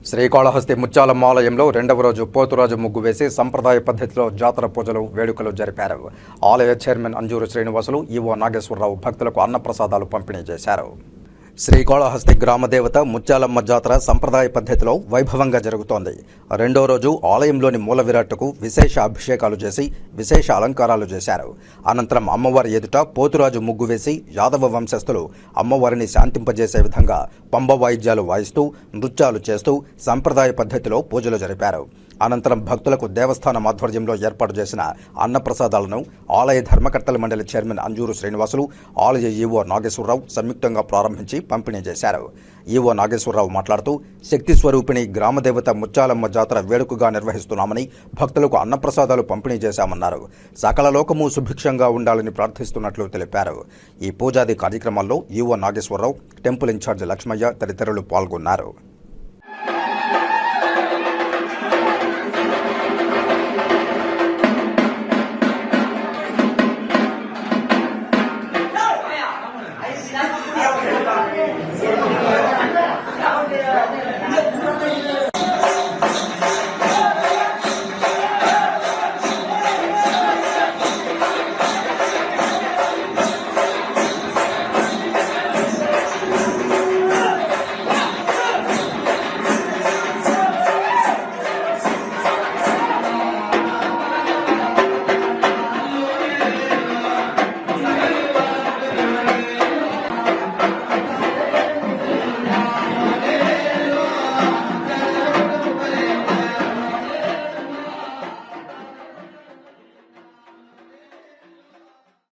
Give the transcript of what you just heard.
శ్రీకాళహస్తి ముత్యాలమ్మ ఆలయంలో రెండవ రోజు పోతురాజు ముగ్గు వేసి సంప్రదాయ పద్ధతిలో జాతర పూజలు వేడుకలు జరిపారు. ఆలయ చైర్మన్ అంజూరు శ్రీనివాసులు, ఈవో నాగేశ్వరరావు భక్తులకు అన్నప్రసాదాలు పంపిణీ చేశారు. శ్రీకాళహస్తి గ్రామదేవత ముత్యాలమ్మ జాతర సంప్రదాయ పద్ధతిలో వైభవంగా జరుగుతోంది. రెండో రోజు ఆలయంలోని మూల విరాట్టుకు విశేష అభిషేకాలు చేసి విశేష అలంకారాలు చేశారు. అనంతరం అమ్మవారి ఎదుట పోతురాజు ముగ్గు వేసి యాదవ వంశస్థులు అమ్మవారిని శాంతింపజేసే విధంగా పంబ వాయిద్యాలు వాయిస్తూ నృత్యాలు చేస్తూ సంప్రదాయ పద్ధతిలో పూజలు జరిపారు. అనంతరం భక్తులకు దేవస్థానం ఆధ్వర్యంలో ఏర్పాటు చేసిన అన్నప్రసాదాలను ఆలయ ధర్మకర్తల మండలి చైర్మన్ అంజూరు శ్రీనివాసులు, ఆలయ ఈవో నాగేశ్వరరావు సంయుక్తంగా ప్రారంభించి పంపిణీ చేశారు. ఈవో నాగేశ్వరరావు మాట్లాడుతూ, శక్తి స్వరూపిణి గ్రామదేవత ముత్యాలమ్మ జాతర వేడుకగా నిర్వహిస్తున్నామని, భక్తులకు అన్నప్రసాదాలు పంపిణీ చేశామన్నారు. సకల లోకము సుభిక్షంగా ఉండాలని ప్రార్థిస్తున్నట్లు తెలిపారు. ఈ పూజాది కార్యక్రమాల్లో EO Nageswararao, temple incharge Lakshmaiah తదితరులు పాల్గొన్నారు.